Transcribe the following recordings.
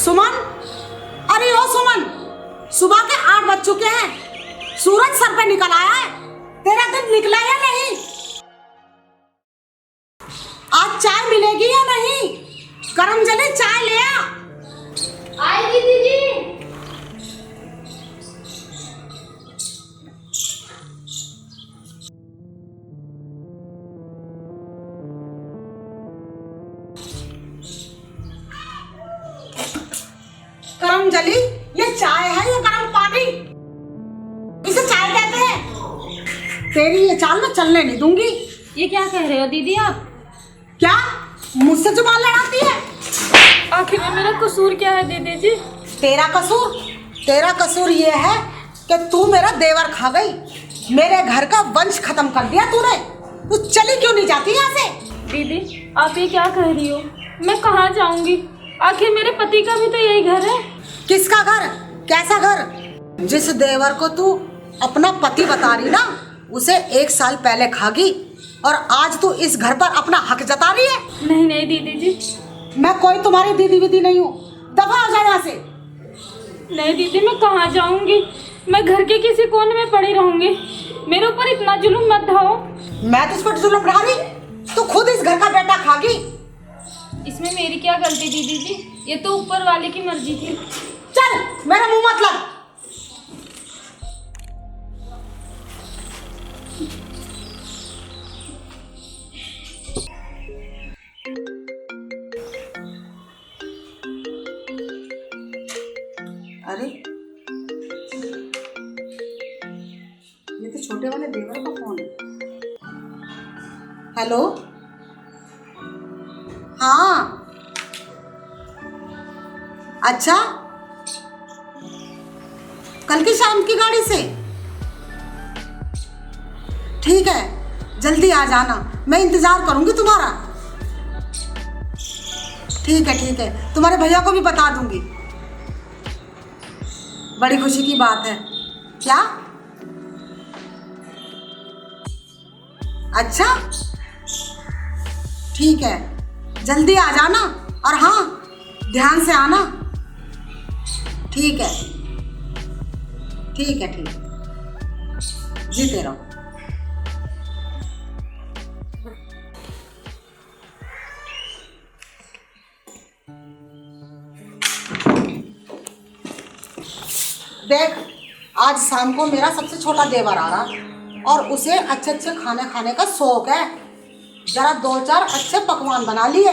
सुमन, अरे ओ सुमन, सुबह के 8 बज चुके हैं। सूरज सर पे निकल आया है। तेरा दिन निकला या नहीं? आज चाय मिलेगी या नहीं? गरम जले चाय ले आ। आएगी दीदी। गरम जली, ये चाय है या गरम पानी? इसे चाय कहते हैं। तेरी ये चाल मैं चलने नहीं दूंगी। ये क्या कह रहे हो दीदी आप? क्या मुझसे जुबान लड़ाती है? आखिर में मेरा कसूर क्या है दीदी जी? तेरा कसूर ये है कि तू मेरा देवर खा गई। मेरे घर का वंश खत्म कर दिया तूने। तू चली क्यों नहीं जाती यहाँ से? दीदी आप ये क्या कह रही हो? मैं कहाँ जाऊंगी? आखिर मेरे पति का भी तो यही घर है। किसका घर? कैसा घर? जिस देवर को तू अपना पति बता रही ना, उसे 1 साल पहले खागी और आज तू इस घर पर अपना हक जता रही है। नहीं नहीं दीदी जी, मैं कोई तुम्हारी दीदी विदी नहीं हूँ। दफा हो जा यहाँ से। नहीं दीदी, मैं कहाँ जाऊंगी? मैं घर के किसी कोने में पड़ी रहूंगी। मेरे ऊपर इतना जुल्म मत ढाओ। मैं तुझ पर जुल्म ढा रही? तू खुद इस घर का बेटा खागी। इसमें मेरी क्या गलती दीदी जी? ये तो ऊपर वाले की मर्जी थी। चल मेरा मुंह मत लग। अरे ये तो छोटे वाले देवर का फोन है। हेलो, हाँ अच्छा, कल की शाम की गाड़ी से? ठीक है, जल्दी आ जाना, मैं इंतजार करूंगी तुम्हारा। ठीक है, तुम्हारे भैया को भी बता दूंगी। बड़ी खुशी की बात है। क्या? अच्छा ठीक है, जल्दी आ जाना और हाँ ध्यान से आना। ठीक है, जीते रहो। देख, आज शाम को मेरा सबसे छोटा देवर आ रहा और उसे अच्छे अच्छे खाने खाने का शौक है। जरा 2-4 अच्छे पकवान बना लिए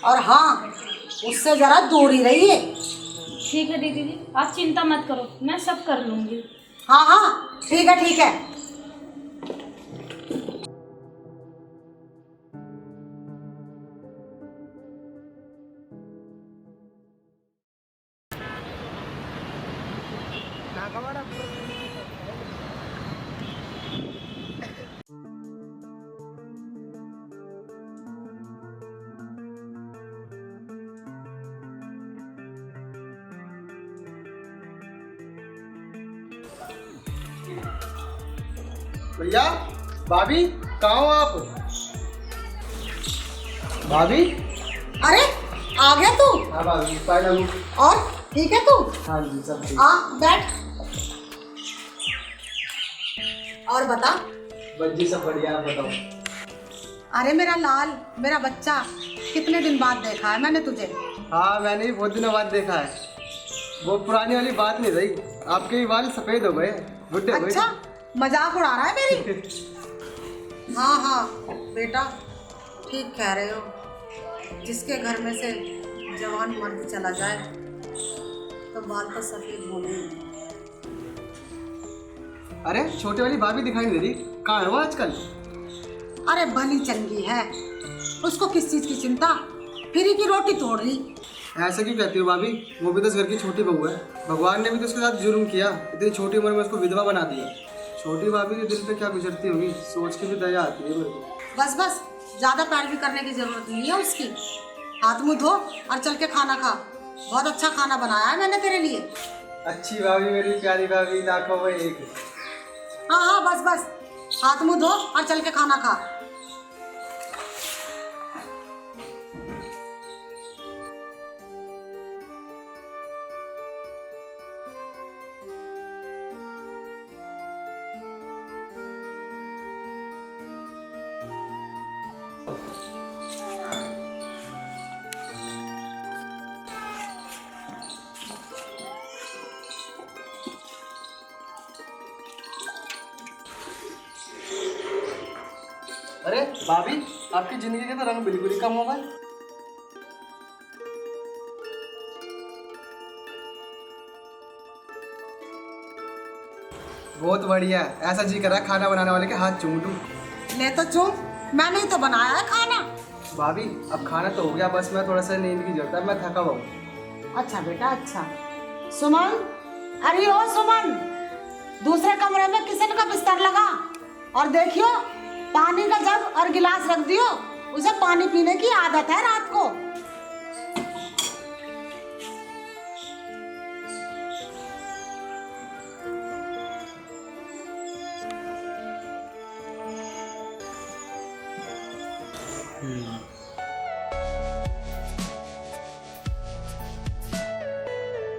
और हाँ, उससे जरा दूर ही रहिए। ठीक है दीदी जी, आप चिंता मत करो, मैं सब कर लूंगी। हाँ ठीक है। भैया, भाभी, कहाँ हो आप? भाभी? अरे आ गया तू? हाँ भाभी, फाइनल। और ठीक है तू? हाँ जी, सब ठीक। आ बैठ और बता। बस जी सब बढ़िया, आप बताओ। अरे मेरा लाल, मेरा बच्चा, कितने दिन बाद देखा है मैंने तुझे। हाँ, मैंने भी बहुत दिनों बाद देखा है। वो पुरानी वाली बात नहीं रही, आपके भी बाल सफेद हो गए, बुढ़े हो गए। अच्छा, मजाक उड़ा रहा है मेरी? हाँ बेटा, ठीक कह रहे हो। जिसके घर में से जवान मर्द चला जाए तो बाल तो सफेद होने ही। अरे छोटी वाली भाभी दिखाई नहीं दे रही, कहाँ है वो आजकल? अरे भली चंगी है, उसको किस चीज की चिंता, फ्री की रोटी तोड़ ली। ऐसा क्यों कहती हो भाभी? वो भी तो इस घर की छोटी बहू है। भगवान ने भी तो उसके साथ जुर्म किया, इतनी छोटी उम्र में उसको विधवा बना दिया। छोटी भाभी के दिल पे क्या गुजरती होगी, सोच के भी दया आती है मेरे को। बस ज्यादा पैरवी करने की जरूरत नहीं है उसकी। हाथ मुंह धो और चल के खाना खा। बहुत अच्छा खाना बनाया है मैंने तेरे लिए। अच्छी भाभी, मेरी प्यारी भाभी, लाखों में एक। हाँ बस हाथ मुंह धो और चल के खाना खा। भाभी आपकी जिंदगी का तो रंग बिल्कुल ही कम हो गए। बहुत बढ़िया, ऐसा जी कर रहा है खाना बनाने वाले के हाथ चूम लूं। ले तो चूम, मैंने ही तो बनाया है खाना। भाभी अब खाना तो हो गया, बस मैं थोड़ा सा नींद की जरूरत है, मैं थका हुआ हूँ। अच्छा बेटा अच्छा। सुमन, अरे ओ सुमन, दूसरे कमरे में किचन का बिस्तर लगा और देखियो पानी का जग और गिलास रख दियो, उसे पानी पीने की आदत है रात को।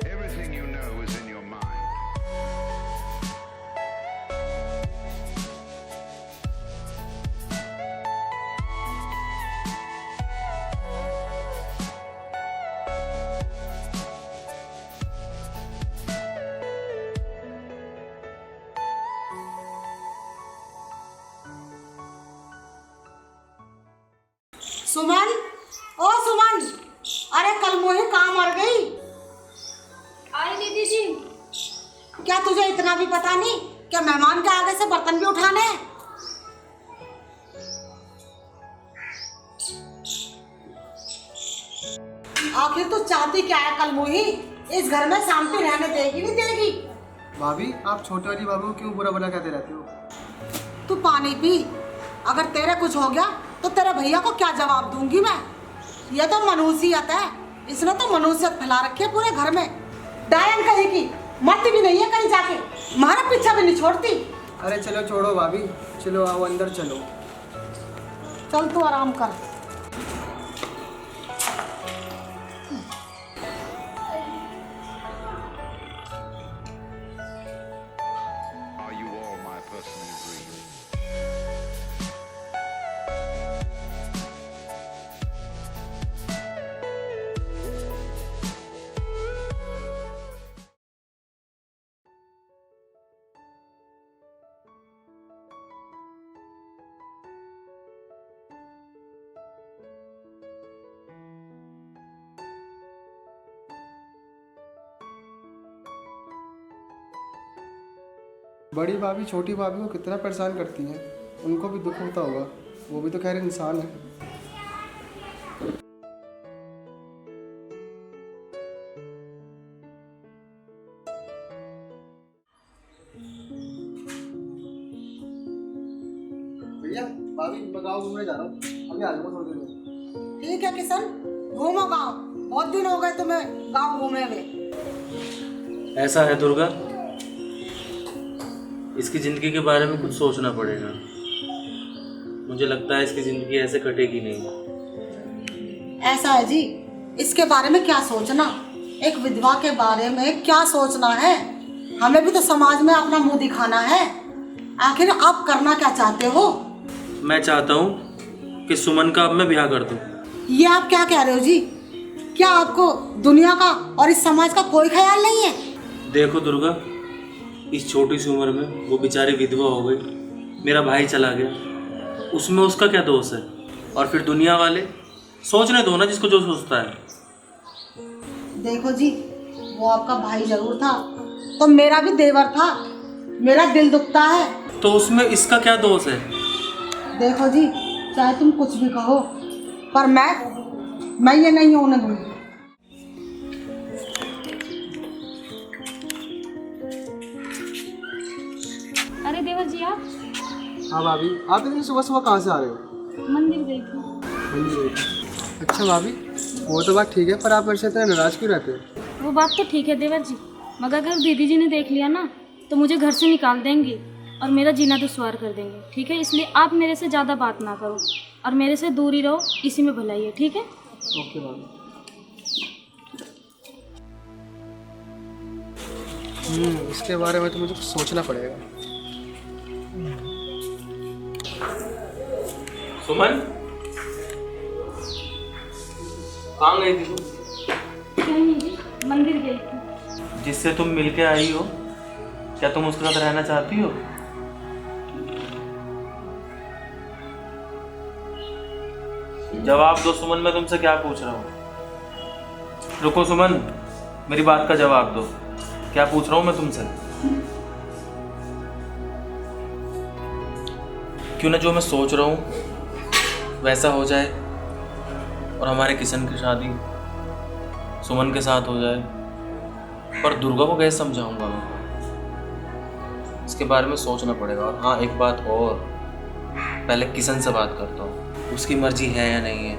Everything you know is in your mind. सुमन, ओ सुमन, अरे कल मोही कहाँ मर गई? आई दीदी जी। क्या तुझे इतना भी पता नहीं कि मेहमान के आगे से बर्तन भी उठाने हैं? आखिर तू चाहती क्या है कल मोही? इस घर में शांति रहने देगी नहीं देगी? भाभी आप छोटे वाली भाभी को क्यों बुरा बुरा कहते रहते हो? तू पानी पी, अगर तेरे कुछ हो गया तो तेरे भैया को क्या जवाब दूंगी मैं? ये तो मनुष्यत है, इसने तो मनुष्यत फैला रखी है पूरे घर में। डायन कहीं की मरती भी नहीं है कहीं जाके, हमारा पीछा भी नहीं छोड़ती। अरे चलो छोड़ो भाभी, चलो आओ अंदर चलो। चल तू आराम कर। Are you all my personal dreams? बड़ी भाभी छोटी भाभी को कितना परेशान करती हैं, उनको भी दुख होता होगा, वो भी तो खैर इंसान है। भैया भाभी मैं गाँव घूमने जा रहा हूँ, अभी आ जाऊँगा थोड़ी देर में। ठीक है किशन, घूमो गाँव, बहुत दिन हो गए तुम्हें गाँव घूमे हुए। ऐसा है दुर्गा, इसकी ज़िंदगी के बारे में कुछ सोचना पड़ेगा। मुझे लगता है इसकी ज़िंदगी ऐसे कटेगी नहीं। ऐसा है जी, इसके बारे में क्या सोचना, एक विधवा के बारे में क्या सोचना है? हमें भी तो समाज में अपना मुंह दिखाना है। आखिर आप करना क्या चाहते हो? मैं चाहता हूँ कि सुमन का अब मैं ब्याह कर दूँ। ये आप क्या कह रहे हो जी? क्या आपको दुनिया का और इस समाज का कोई ख्याल नहीं है? देखो दुर्गा, इस छोटी सी उम्र में वो बेचारी विधवा हो गई, मेरा भाई चला गया, उसमें उसका क्या दोष है? और फिर दुनिया वाले सोचने दो ना जिसको जो सोचता है। देखो जी, वो आपका भाई जरूर था, तो मेरा भी देवर था, मेरा दिल दुखता है। तो उसमें इसका क्या दोष है? देखो जी, चाहे तुम कुछ भी कहो, पर मैं ये नहीं होने दूंगी। अरे देवर जी आप? हाँ भाभी, आप इतनी सुबह सुबह कहाँ से आ रहे हो? मंदिर गई थी। मंदिर गई थी। अच्छा भाभी, वो तो बात ठीक है, पर आप मेरे से इतने नाराज क्यों रहते हो? वो बात तो ठीक है देवर जी, मगर अगर दीदी जी ने देख लिया ना तो मुझे घर से निकाल देंगे और मेरा जीना दुश्वार कर देंगे, ठीक है? इसलिए आप मेरे से ज़्यादा बात ना करो और मेरे से दूर ही रहो, इसी में भलाई है, ठीक है? ओके भाभी। इसके बारे में तो मुझे कुछ सोचना पड़ेगा। सुमन, कहाँ गई थी तुम? कहीं नहीं जी, मंदिर गई थी। जिससे तुम मिलके आई हो, क्या तुम उसके साथ रहना चाहती हो? जवाब दो सुमन, मैं तुमसे क्या पूछ रहा हूँ। रुको सुमन, मेरी बात का जवाब दो, क्या पूछ रहा हूँ मैं तुमसे। क्यों ना जो मैं सोच रहा हूँ वैसा हो जाए और हमारे किशन की शादी सुमन के साथ हो जाए। पर दुर्गा को कैसे समझाऊंगा मैं, इसके बारे में सोचना पड़ेगा। और हाँ, एक बात और, पहले किशन से बात करता हूँ, उसकी मर्जी है या नहीं है,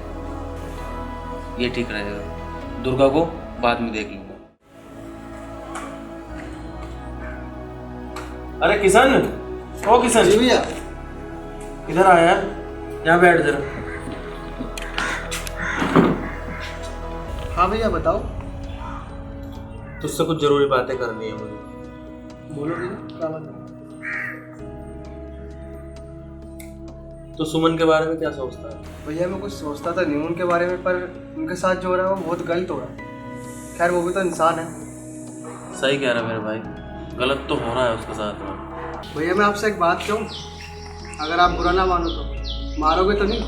ये ठीक रहेगा। दुर्गा को बाद में देख लूंगा। अरे किशन, ओ किशन, जी भैया। इधर आ यार, यहाँ बैठ जरा। हाँ भैया बताओ। तुझसे कुछ जरूरी बातें करनी है मुझे। बोलो भैया, क्या बात है? तो सुमन के बारे में क्या सोचता है? भैया मैं कुछ सोचता तो नहीं उनके बारे में, पर उनके साथ जो हो रहा है वो बहुत गलत हो रहा है। खैर वो भी तो इंसान है। सही कह रहा है मेरे भाई, गलत तो हो रहा है उसके साथ में। भैया मैं आपसे एक बात कहूँ, अगर आप बुरा ना मानो तो, मारोगे तो नहीं?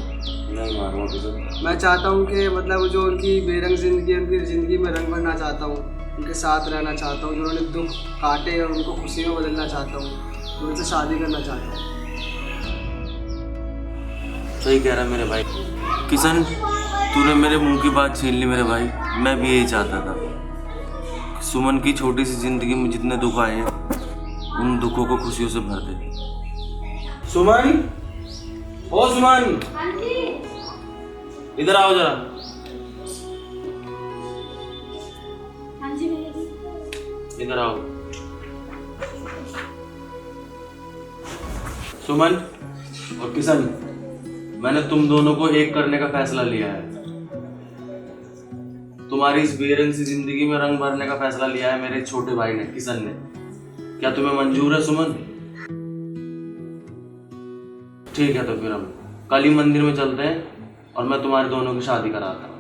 नहीं मारूंगा किशन। मैं चाहता हूँ कि मतलब जो उनकी बेरंग ज़िंदगी, उनकी ज़िंदगी में रंग भरना चाहता हूँ, उनके साथ रहना चाहता हूँ। जो उन्होंने दुख काटे और उनको खुशी में बदलना चाहता हूँ, उनसे शादी करना चाहता हूँ। सही कह रहा है मेरे भाई। किशन, तूने मेरे मुंह की बात छीन ली मेरे भाई। मैं भी यही चाहता था, सुमन की छोटी सी जिंदगी में जितने दुख आए हैं उन दुखों को खुशियों से भर दे। सुमन, ओ सुमन, इधर आओ जरा। हाँ जी भैया जी। इधर आओ। सुमन और किशन, मैंने तुम दोनों को एक करने का फैसला लिया है। तुम्हारी इस बेरंग सी जिंदगी में रंग भरने का फैसला लिया है मेरे छोटे भाई ने, किशन ने। क्या तुम्हें मंजूर है सुमन? ठीक है, तो फिर हम कल ही मंदिर में चलते हैं और मैं तुम्हारे दोनों की शादी कराता हूँ।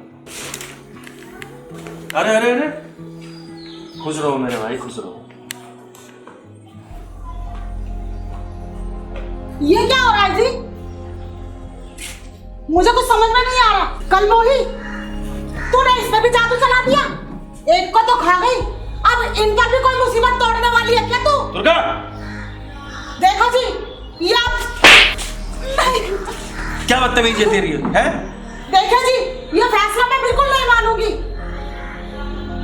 अरे अरे अरे, खुश रहो मेरे भाई, खुश रहो। ये क्या हो रहा है जी? मुझे कुछ समझ में नहीं आ रहा। कल मोही, तूने इस पे भी जादू चला दिया। एक को तो खा गई, अब इन पर भी कोई मुसीबत तोड़ने वाली है क्या तू? दुर्गा, देखो जी, ये आप नहीं। क्या बदतमीजी है तेरी, है? देखो जी, ये फैसला मैं बिल्कुल नहीं मानूंगी।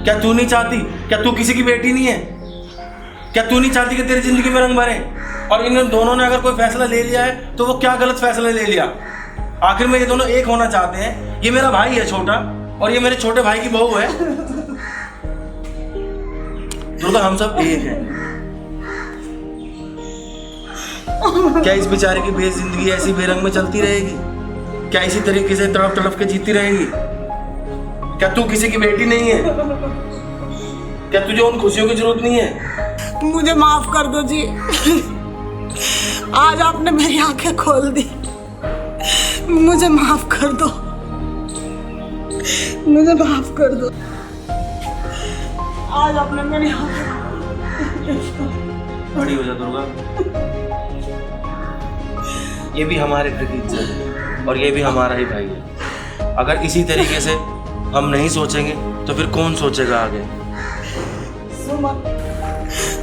क्या तू नहीं चाहती? क्या तू किसी की बेटी नहीं है? क्या तू नहीं चाहती कि तेरी जिंदगी में रंग भरे? और इन दोनों ने अगर कोई फैसला ले लिया है तो वो क्या गलत फैसला ले लिया? आखिर में ये दोनों एक होना चाहते हैं। ये मेरा भाई है छोटा और ये मेरे छोटे भाई की बहू है। दुर्गा, हम सब एक हैं। क्या इस बेचारे की जिंदगी ऐसी बेरंग में चलती रहेगी? क्या इसी तरीके से तड़प तड़प के जीती रहेगी? क्या तू किसी की बेटी नहीं है? क्या तुझे उन खुशियों की जरूरत नहीं है? मुझे माफ कर दो जी। आज आपने मेरी आंखें खोल दी। मुझे माफ कर दो, मुझे माफ कर दो। आज आपने मेरी आंखें बड़ी हो जा दुर्गा। ये भी हमारे घर की इज्जत है और ये भी हमारा ही भाई है। अगर इसी तरीके से हम नहीं सोचेंगे तो फिर कौन सोचेगा आगे? सुमन,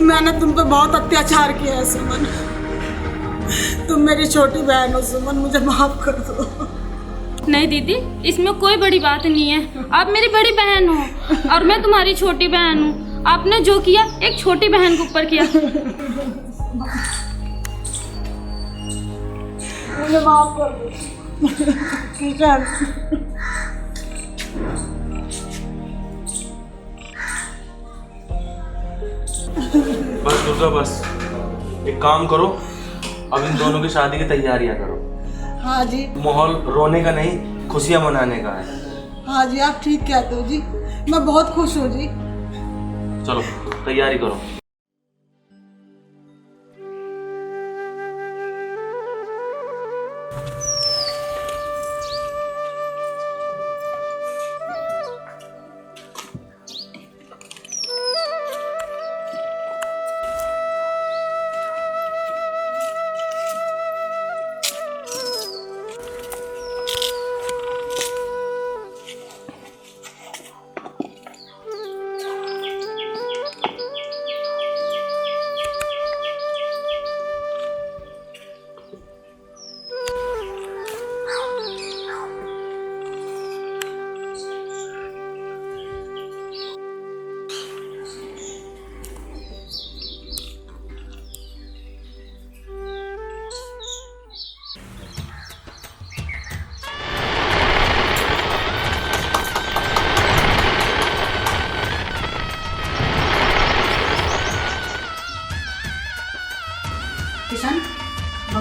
मैंने तुम पे बहुत अत्याचार किया है सुमन। तुम मेरी छोटी बहन हो सुमन, मुझे माफ कर दो। नहीं दीदी, इसमें कोई बड़ी बात नहीं है। आप मेरी बड़ी बहन हो और मैं तुम्हारी छोटी बहन हूँ। आपने जो किया एक छोटी बहन के ऊपर किया। मुझे माफ कर दो। किशन, बस दुर्गा, बस एक काम करो, अब इन दोनों की शादी की तैयारियां करो। हाँ जी, माहौल रोने का नहीं, खुशियां मनाने का है। हाँ जी, आप ठीक कहते हो जी। मैं बहुत खुश हूँ जी। चलो तैयारी करो।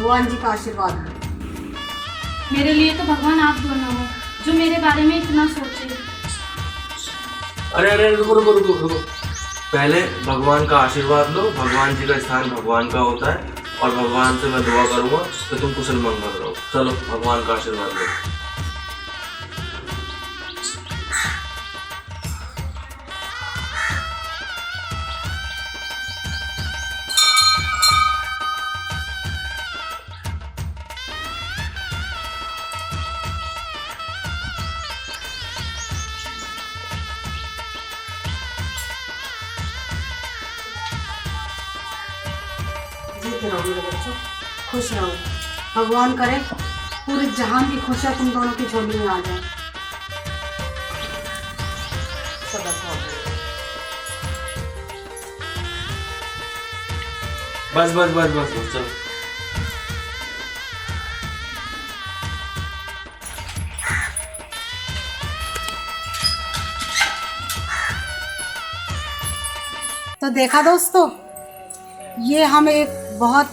भगवान जी का आशीर्वाद लो। मेरे लिए तो भगवान आप दोनों हो जो मेरे बारे में इतना सोचे। अरे अरे रुको रुको रुको रुको, पहले भगवान का आशीर्वाद लो। भगवान जी का स्थान भगवान का होता है और भगवान से मैं दुआ करूंगा तो तुम कुशल मंगल रहो। चलो भगवान का आशीर्वाद लो। जीते रहो मेरे बच्चों, खुश रहो। भगवान करे पूरे जहान की खुशियाँ तुम दोनों की झोली में आ जाए। सबक हो गया। बस बस बस बस बस चलो। तो देखा दोस्तों, ये हम एक बहुत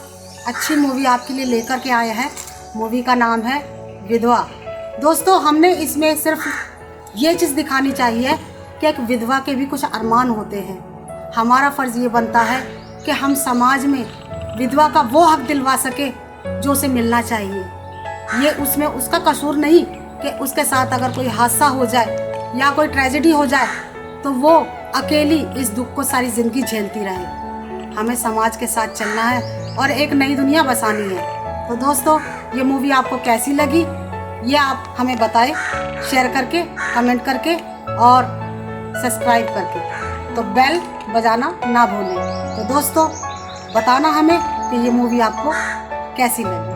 अच्छी मूवी आपके लिए लेकर के आए हैं। मूवी का नाम है विधवा। दोस्तों, हमने इसमें सिर्फ ये चीज़ दिखानी चाहिए कि एक विधवा के भी कुछ अरमान होते हैं। हमारा फ़र्ज़ ये बनता है कि हम समाज में विधवा का वो हक दिलवा सके जो उसे मिलना चाहिए। ये उसमें उसका कसूर नहीं कि उसके साथ अगर कोई हादसा हो जाए या कोई ट्रेजेडी हो जाए तो वो अकेली इस दुख को सारी ज़िंदगी झेलती रहे। हमें समाज के साथ चलना है और एक नई दुनिया बसानी है। तो दोस्तों, ये मूवी आपको कैसी लगी ये आप हमें बताएं, शेयर करके, कमेंट करके और सब्सक्राइब करके। तो बेल बजाना ना भूलें। तो दोस्तों, बताना हमें कि ये मूवी आपको कैसी लगी।